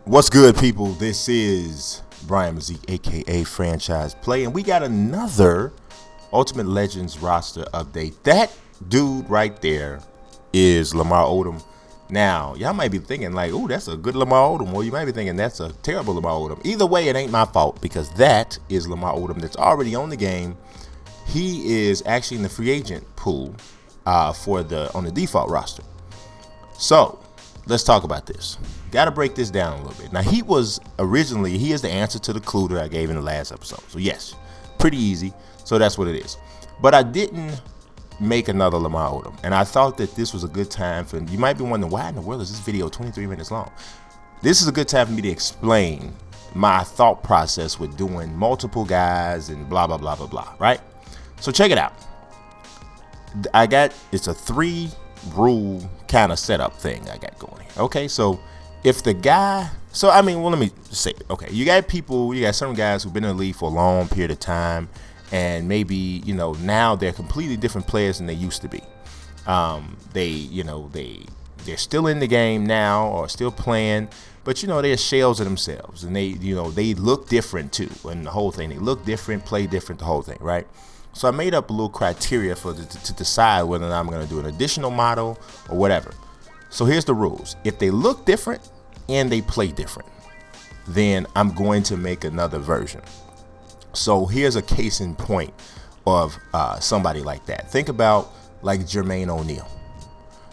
What's good, people? This is Bryant, aka Franchise Play, and we got another Ultimate Legends roster update. That dude right there is Lamar Odom. Now, y'all might be thinking like, "Ooh, that's a good Lamar Odom," or you might be thinking that's a terrible Lamar Odom. Either way, it ain't my fault because that is Lamar Odom that's already on the game. He is actually in the free agent pool on the default roster. So let's talk about this. Got to break this down a little bit. Now, he is the answer to the clue that I gave in the last episode. So yes, pretty easy. So that's what it is. But I didn't make another Lamar Odom, and I thought that this was a good time for. You might be wondering, why in the world is this video 23 minutes long? This is a good time for me to explain my thought process with doing multiple guys and blah blah blah blah blah. Right? So check it out. It's a 3-rule kind of setup thing I got going here. Okay, so if the guy, let me say it. Okay, you got some guys who've been in the league for a long period of time, and maybe now they're completely different players than they used to be. They're still in the game now or still playing, but they're shells of themselves, and they look different too, and the whole thing. They look different, play different, the whole thing, right? So I made up a little criteria to decide whether or not I'm going to do an additional model or whatever. So here's the rules. If they look different and they play different, then I'm going to make another version. So here's a case in point of somebody like that. Think about like Jermaine O'Neal.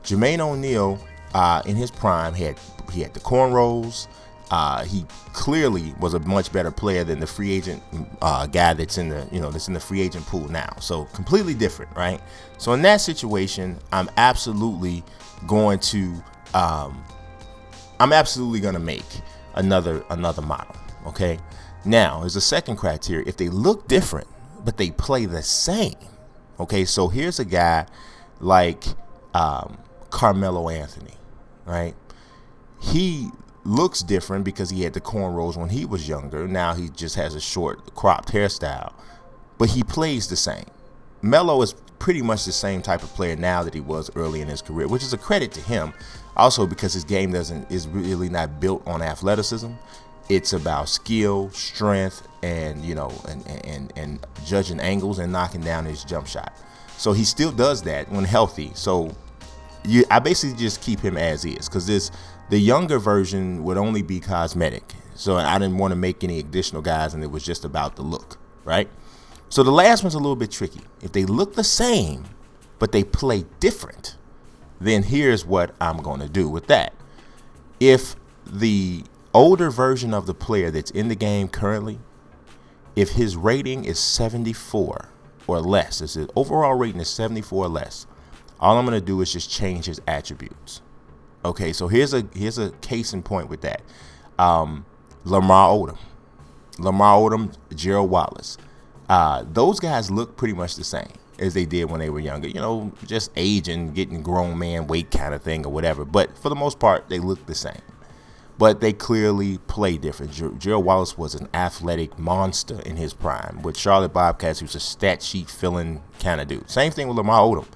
Jermaine O'Neal in his prime he had the cornrows. He clearly was a much better player than the free agent guy that's in the free agent pool now. So completely different, right? So in that situation, I'm absolutely going to make another model. Okay. Now there's a second criteria. If they look different but they play the same. Okay. So here's a guy like Carmelo Anthony, right? He looks different because he had the cornrows when he was younger. Now he just has a short cropped hairstyle, but he plays the same. Melo is pretty much the same type of player now that he was early in his career, which is a credit to him. Also because his game is really not built on athleticism. It's about skill, strength, and and judging angles and knocking down his jump shot. So he still does that when healthy. So I basically just keep him as is because the younger version would only be cosmetic. So I didn't want to make any additional guys, and it was just about the look, right? So the last one's a little bit tricky. If they look the same, but they play different, then here's what I'm going to do with that. If the older version of the player that's in the game currently, if his rating is 74 or less, if his overall rating is 74 or less, all I'm going to do is just change his attributes. Okay, so here's a case in point with that. Lamar Odom, Gerald Wallace. Those guys look pretty much the same as they did when they were younger. Just aging, getting grown man weight kind of thing or whatever. But for the most part, they look the same. But they clearly play different. Gerald Wallace was an athletic monster in his prime. With Charlotte Bobcats, he was a stat sheet filling kind of dude. Same thing with Lamar Odom.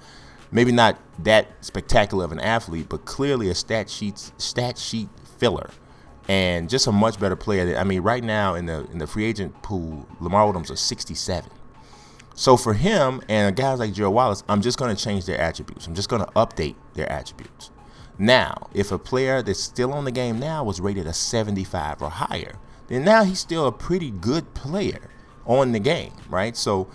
Maybe not that spectacular of an athlete, but clearly a stat sheet filler, and just a much better player. Right now in the free agent pool, Lamar Odom's a 67. So for him and guys like Gerald Wallace, I'm just going to change their attributes. I'm just going to update their attributes. Now, if a player that's still on the game now was rated a 75 or higher, then now he's still a pretty good player on the game, right? So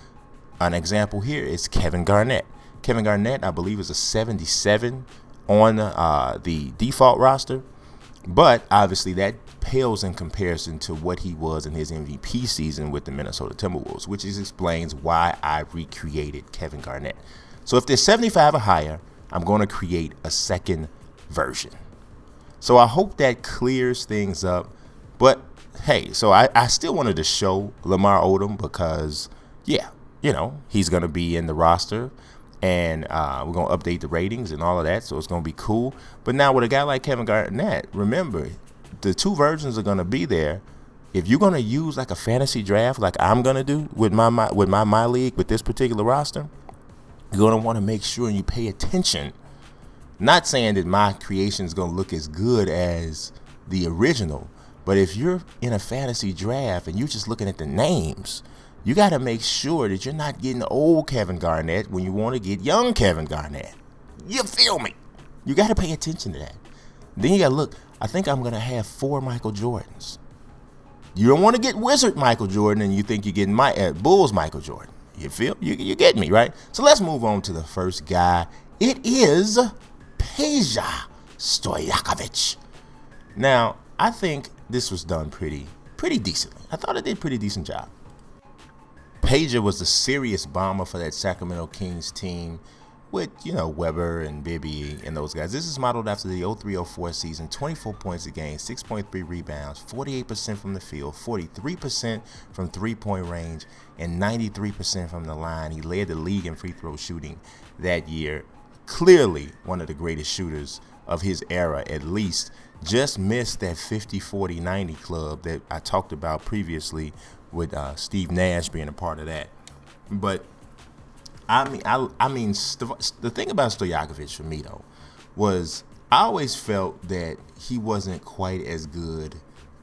an example here is Kevin Garnett. Kevin Garnett, I believe, is a 77 on the default roster, but obviously that pales in comparison to what he was in his MVP season with the Minnesota Timberwolves, which explains why I recreated Kevin Garnett. So if they're 75 or higher, I'm going to create a second version. So I hope that clears things up. But hey, so I still wanted to show Lamar Odom because, he's going to be in the roster. And we're going to update the ratings and all of that, so it's going to be cool. But now with a guy like Kevin Garnett, remember, the two versions are going to be there. If you're going to use like a fantasy draft like I'm going to do with my league, with this particular roster, you're going to want to make sure you pay attention. Not saying that my creation is going to look as good as the original, But if you're in a fantasy draft and you're just looking at the names, you got to make sure that you're not getting old Kevin Garnett when you want to get young Kevin Garnett. You feel me? You got to pay attention to that. Then you got to look. I think I'm going to have 4 Michael Jordans. You don't want to get Wizard Michael Jordan and you think you're getting Bulls Michael Jordan. You feel? You get me, right? So let's move on to the first guy. It is Peja Stojakovic. Now, I think this was done pretty decently. I thought it did a pretty decent job. Peja was the serious bomber for that Sacramento Kings team with, Weber and Bibby and those guys. This is modeled after the 03-04 season. 24 points a game, 6.3 rebounds, 48% from the field, 43% from three-point range, and 93% from the line. He led the league in free throw shooting that year. Clearly one of the greatest shooters of his era, at least. Just missed that 50-40-90 club that I talked about previously with Steve Nash being a part of that. But the thing about Stojakovic for me, though, was I always felt that he wasn't quite as good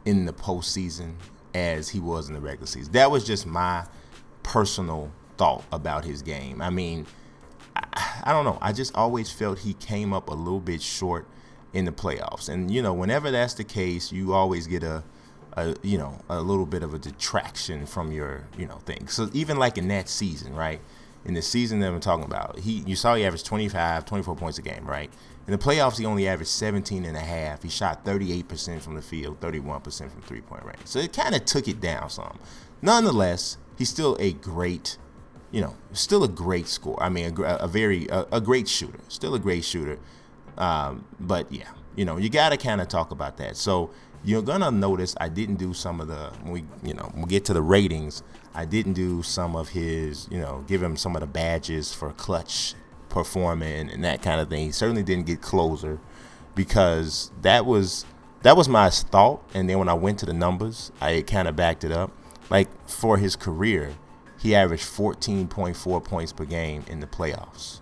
in the postseason as he was in the regular season. That was just my personal thought about his game. I don't know. I just always felt he came up a little bit short in the playoffs. And, whenever that's the case, you always get a little bit of a detraction from your, thing. So even like in that season, right? In the season that I'm talking about, you saw he averaged 24 points a game, right? In the playoffs, he only averaged 17 and a half. He shot 38% from the field, 31% from three-point range. So it kind of took it down some. Nonetheless, he's still a great, still a great scorer. I mean, a great shooter. Still a great shooter. But yeah, you got to kind of talk about that. So you're going to notice I didn't do some of the, when we get to the ratings, I didn't do some of his, give him some of the badges for clutch performing and that kind of thing. He certainly didn't get closer because that was my thought. And then when I went to the numbers, I kind of backed it up. Like for his career, he averaged 14.4 points per game in the playoffs.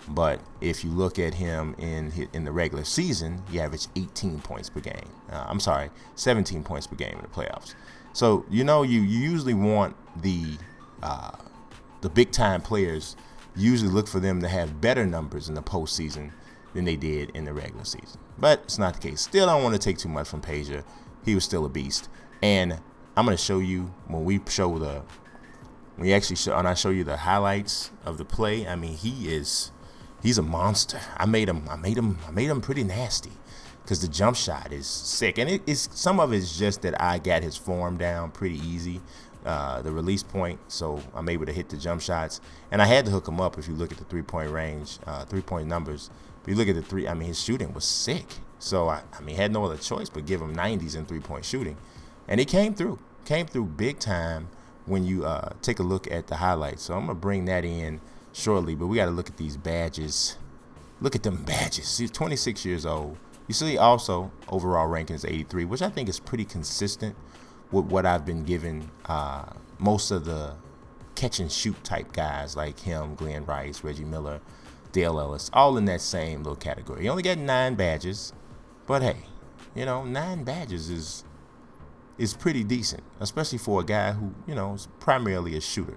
But if you look at him in the regular season, he averaged 18 points per game. 17 points per game in the playoffs. So, you usually want the big time players, usually look for them to have better numbers in the postseason than they did in the regular season. But it's not the case. Still, I don't want to take too much from Peja. He was still a beast. And I'm going to show you when I show you the highlights of the play. I mean, he's a monster. I made him pretty nasty because the jump shot is sick. And some of it's just that I got his form down pretty easy, the release point, so I'm able to hit the jump shots. And I had to hook him up if you look at the three-point range, three-point numbers. If you look at his shooting was sick. So, I had no other choice but give him 90s in three-point shooting. And he came through big time when you take a look at the highlights. So I'm going to bring that in shortly, but we got to look at these badges. Look at them badges. He's 26 years old. You see also overall ranking is 83, which I think is pretty consistent with what I've been given most of the catch and shoot type guys like him, Glenn Rice, Reggie Miller, Dale Ellis, all in that same little category. He only got 9 badges, but hey, 9 badges is pretty decent, especially for a guy who, is primarily a shooter.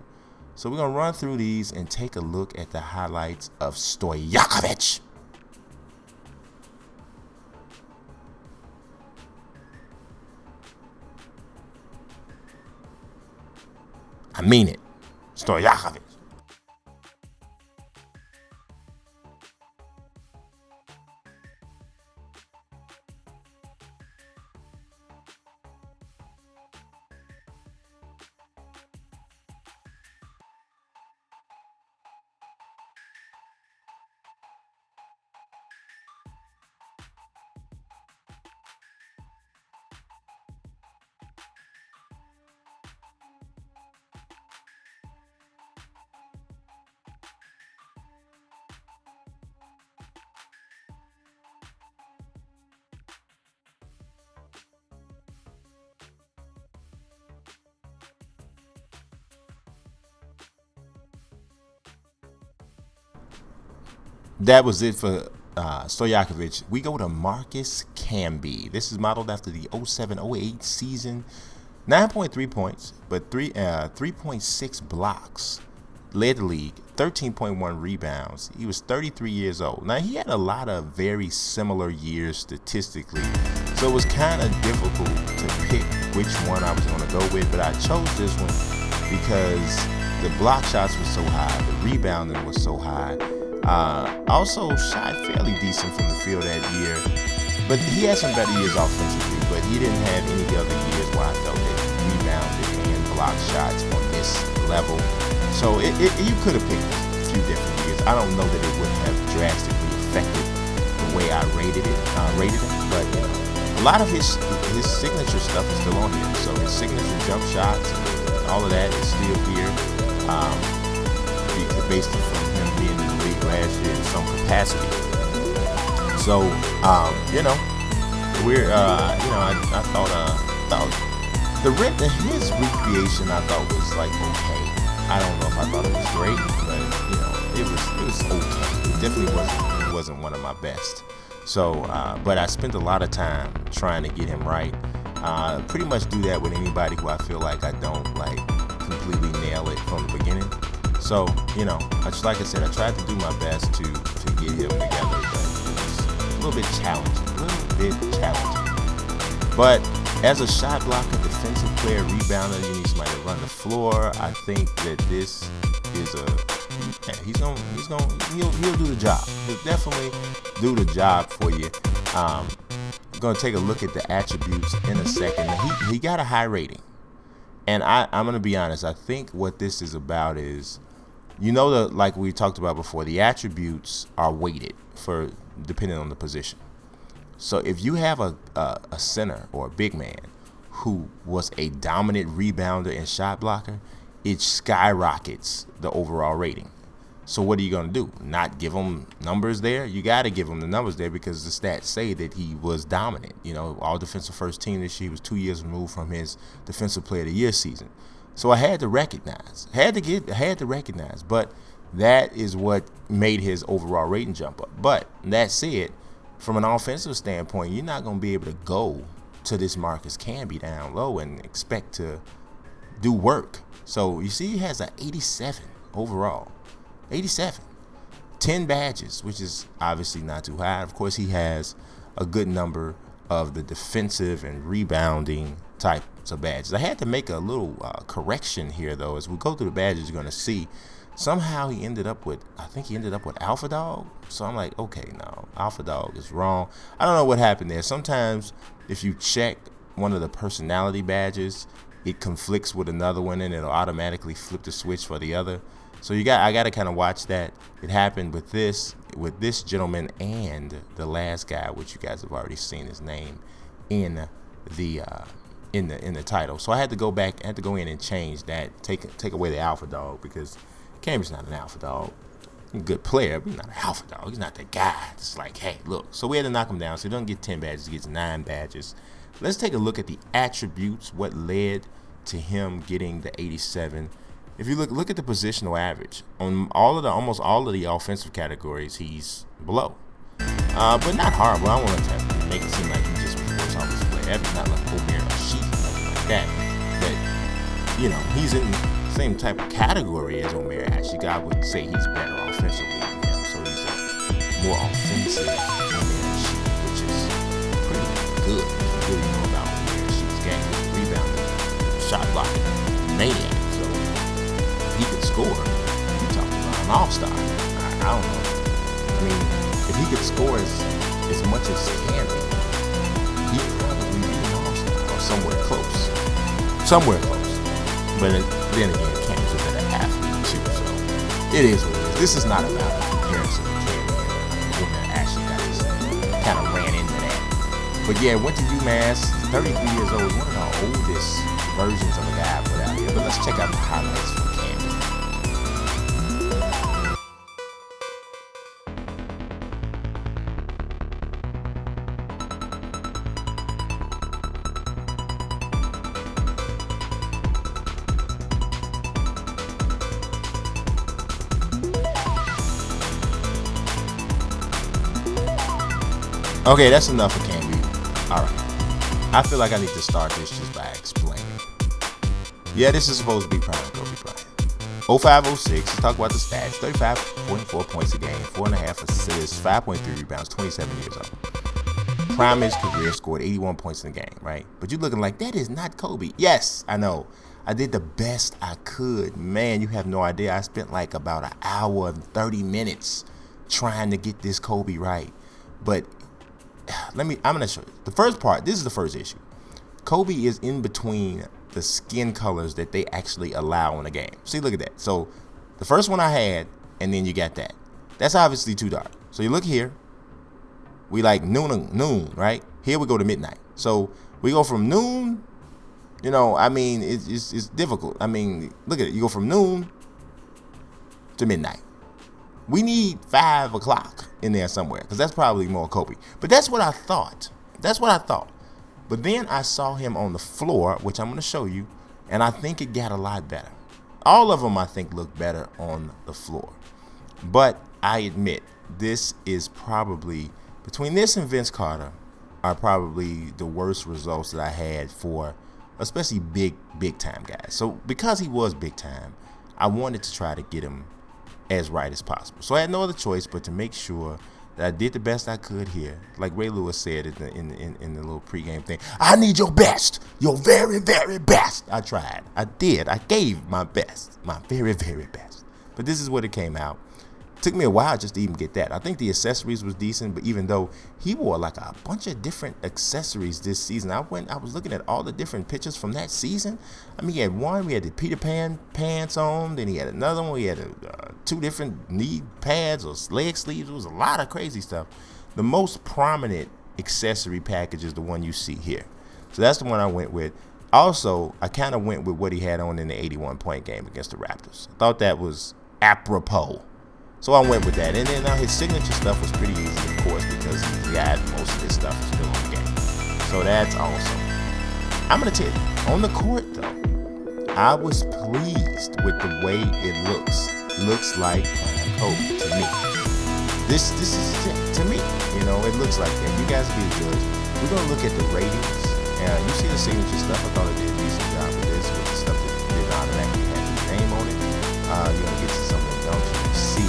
So we're going to run through these and take a look at the highlights of Stojakovic. I mean it. Stojakovic. That was it for Stojakovic, we go to Marcus Camby. This is modeled after the 07-08 season. 9.3 points, but 3.6 blocks. Led the league, 13.1 rebounds. He was 33 years old. Now, he had a lot of very similar years statistically, so it was kind of difficult to pick which one I was going to go with, but I chose this one because the block shots were so high, the rebounding was so high. Also shot fairly decent from the field that year, but he had some better years offensively, but he didn't have any of the other years where I felt that he rebounded and block shots on this level. So you could have picked a few different years. I don't know that it would have drastically affected the way I rated him, but a lot of his signature stuff is still on here. So his signature jump shots, all of that is still here, based on him being in the league last year in some capacity. So I thought his recreation I thought was like okay. I don't know if I thought it was great, but it was okay. It definitely wasn't one of my best. So, but I spent a lot of time trying to get him right. Pretty much do that with anybody who I feel like I don't like completely nail it from the beginning. So, just like I said, I tried to do my best to get him together, but it was a little bit challenging. But as a shot blocker, defensive player, rebounder, you need somebody to run the floor. I think that this is he'll do the job. He'll definitely do the job for you. Going to take a look at the attributes in a second. He got a high rating, and I'm going to be honest. I think what this is about is, like we talked about before, the attributes are weighted for depending on the position. So if you have a center or a big man who was a dominant rebounder and shot blocker, it skyrockets the overall rating. So what are you going to do? Not give him numbers there? You got to give him the numbers there because the stats say that he was dominant. All defensive first team this year. He was 2 years removed from his defensive player of the year season. So I had to recognize, but that is what made his overall rating jump up. But that said, from an offensive standpoint, you're not going to be able to go to this Marcus Camby down low and expect to do work. So you see he has an 87 overall. 87. 10 badges, which is obviously not too high. Of course, he has a good number of the defensive and rebounding types of badges. I had to make a little correction here, though. As we go through the badges, you're going to see somehow he ended up with Alpha Dog. So I'm like, okay, no, Alpha Dog is wrong. I don't know what happened there. Sometimes if you check one of the personality badges, it conflicts with another one and it'll automatically flip the switch for the other. So I got to kind of watch that. It happened with this gentleman and the last guy, which you guys have already seen his name in the title. So I had to go back, in and change that, take away the Alpha Dog, because Camby's not an alpha dog. He's a good player, but he's not an alpha dog. He's not that guy. It's like, hey, look. So we had to knock him down. So he doesn't get 10 badges. He gets 9 badges. Let's take a look at the attributes, what led to him getting the 87. If you look at the positional average, on almost all of the offensive categories, he's below. But not horrible. I don't want to make it seem like he just reports off his play. That's not like Omer or Sheik, nothing like that. But, he's in the same type of category as Omer Ashik. I would say he's better offensively than him. So he's a more offensive Omer Ashik, which is pretty good if you really know about Omer Ashik's game. Rebounding, shot blocking, maniac. So if he could score, you're talking about an all-star. I don't know. I mean, if he could score as much as Camby, he'd probably be an all-star or somewhere close. But then again, Camby's a better athlete too, so it is what it is. This is not about a comparison to Camby and Omer Ashik. I just kind of ran into that. But yeah, went to UMass, 33 years old, one of the oldest versions of a guy I put out here. But let's check out the highlights from Camby. Okay, that's enough for Camby. All right. I feel like I need to start this just by explaining. Yeah, this is supposed to be prime Kobe Bryant. 05-06, let's talk about the stats. 35.4 points a game, 4.5 assists, 5.3 rebounds, 27 years old. Prime his career, scored 81 points in the game, right? But you're looking like, that is not Kobe. Yes, I know. I did the best I could. Man, you have no idea. I spent like about an hour and 30 minutes trying to get this Kobe right. But I'm going to show you. The first part, this is the first issue. Kobe is in between the skin colors that they actually allow in a game. See, look at that. So the first one I had, and then you got that. That's obviously too dark. So you look here. We like noon, right? Here we go to midnight. So we go from noon, it's difficult. I mean, look at it. You go from noon to midnight. We need 5 o'clock in there somewhere because that's probably more Kobe. But that's what I thought. But then I saw him on the floor, which I'm going to show you, and I think it got a lot better. All of them, I think, look better on the floor. But I admit, this is probably, between this and Vince Carter, are probably the worst results that I had for especially big time guys. So because he was big time, I wanted to try to get him as right as possible. So I had no other choice but to make sure that I did the best I could here. Like Ray Lewis said in the little pregame thing, I need your best, your very, very best. I tried. I did. I gave my best, my very, very best. But this is what it came out. It took me a while just to even get that. I think the accessories was decent, but even though he wore like a bunch of different accessories this season, I was looking at all the different pictures from that season. I mean, he had one, we had the Peter Pan pants on, then he had another one, he had 2 different knee pads or leg sleeves. It was a lot of crazy stuff. The most prominent accessory package is the one you see here. So that's the one I went with. Also, I kind of went with what he had on in the 81-point game against the Raptors. I thought that was apropos. So I went with that. And then his signature stuff was pretty easy, of course, because he had most of his stuff still on the game. So that's awesome. I'm going to tell you, on the court, though, I was pleased with the way it looks. Looks like Kobe to me. This is to me. It looks like that. You guys be the judge. We're going to look at the ratings. You see the signature stuff. I thought it did a decent job with this, with the stuff that did not actually have his name on it. You're going to get to some of the dunks. You can see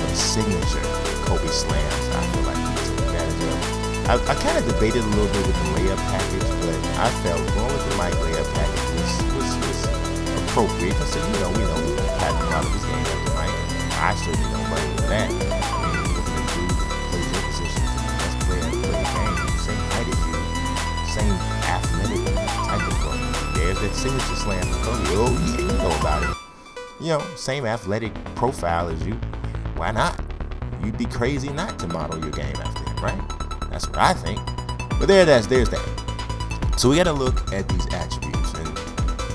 the signature Kobe slams. I feel like he took advantage of. I kind of debated a little bit with the layup package, but I felt going with the Mike layup package was appropriate. I said, we know the pattern a lot of his game after Mike. I certainly don't blame him for that. I mean, looking at dude that plays your position, best player to play the game, same height as you, same athletic type of play. There's that signature slam from Kobe. Oh yeah, you know about it. Same athletic profile as you. Why not? You'd be crazy not to model your game after him, right? That's what I think. But there's that. So we got to look at these attributes. And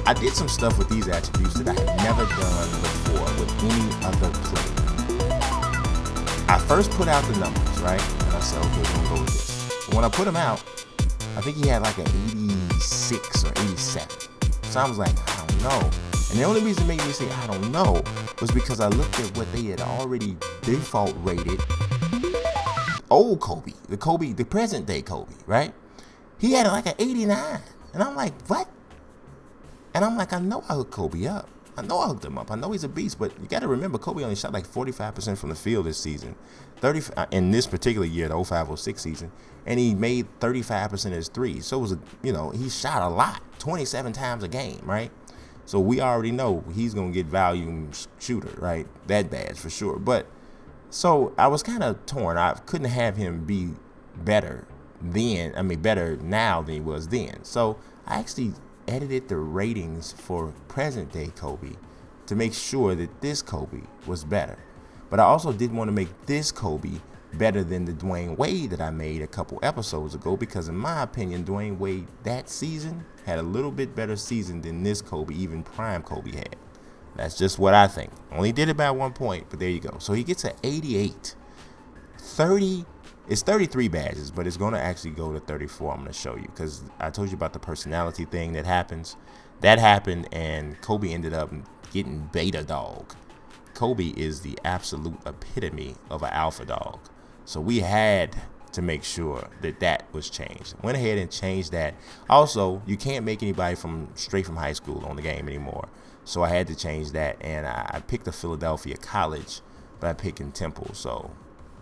I did some stuff with these attributes that I had never done before with any other player. I first put out the numbers, right? And I said, okay, we're going to go with this. But when I put them out, I think he had like an 86 or 87. So I was like, I don't know. And the only reason it made me say I don't know was because I looked at what they had already default rated old Kobe, the present day Kobe, right? He had like an 89. And I'm like, what? And I'm like, I know I hooked Kobe up. I know I hooked him up. I know he's a beast, but you got to remember Kobe only shot like 45% from the field this season. In this particular year, the 05-06 season, and he made 35% of his threes. So it was he shot a lot, 27 times a game, right? So we already know he's going to get volume shooter, right? That badge for sure. But so I was kind of torn. I couldn't have him be better now than he was then. So I actually edited the ratings for present day Kobe to make sure that this Kobe was better. But I also didn't want to make this Kobe better than the Dwayne Wade that I made a couple episodes ago, because in my opinion, Dwayne Wade that season had a little bit better season than this Kobe, even prime Kobe had. That's just what I think. Only did it by 1 point, but there you go. So he gets an 88. 30, it's 33 badges, but it's going to actually go to 34. I'm going to show you, because I told you about the personality thing that happens. That happened, and Kobe ended up getting beta dog. Kobe is the absolute epitome of an alpha dog. So we had to make sure that that was changed. Went ahead and changed that. Also, you can't make anybody straight from high school on the game anymore. So I had to change that, and I picked a Philadelphia college by picking Temple. So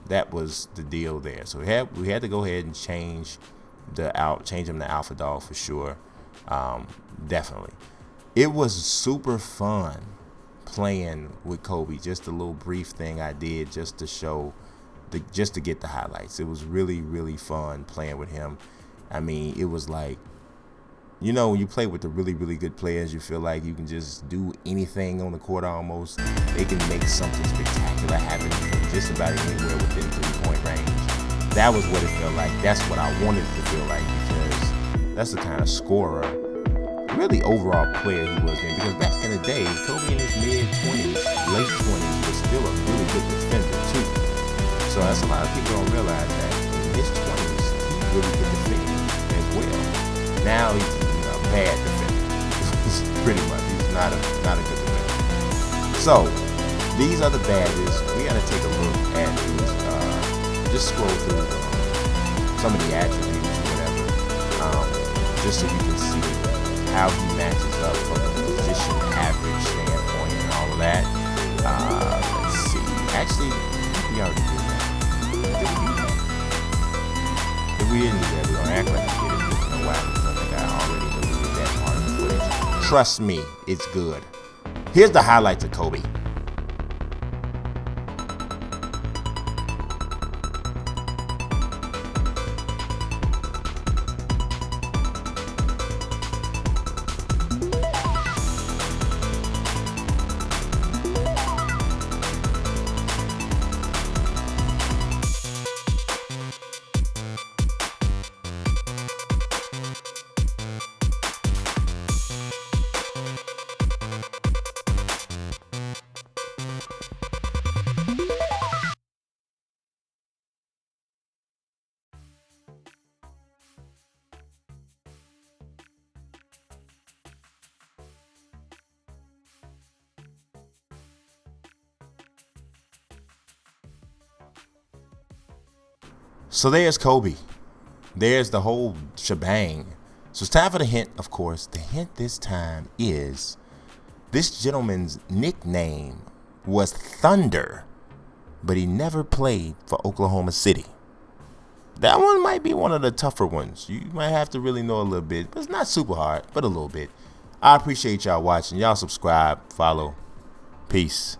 that was the deal there. So we had to go ahead and change them to Alpha Dog for sure. Definitely. It was super fun playing with Kobe. Just a little brief thing I did just to show, just to get the highlights. It was really, really fun playing with him. I mean, it was like, you know, when you play with the really, really good players, you feel like you can just do anything on the court almost. They can make something spectacular happen from just about anywhere within 3-point range. That was what it felt like. That's what I wanted it to feel like, because that's the kind of scorer, really overall player he was in. Because back in the day, Kobe in his mid-20s, late 20s, was still a really good defender too. So that's a lot of people don't realize that in his 20s, he really could defend as well. Now he's a bad defender. Pretty much. He's not a good defender. So these are the badges. We gotta take a look at these. Just scroll through some of the attributes or whatever, just so you can see how he matches up from a position average standpoint and all of that. Let's see. Actually, we already did that. Did we do that? If we didn't do that, we're gonna act like we did it. You know why? Because I think I already deleted that part of the footage. Trust me, it's good. Here's the highlights of Kobe. So there's Kobe. There's the whole shebang. So it's time for the hint, of course. The hint this time is this gentleman's nickname was Thunder, but he never played for Oklahoma City. That one might be one of the tougher ones. You might have to really know a little bit, but it's not super hard, but a little bit. I appreciate y'all watching. Y'all subscribe, follow. Peace.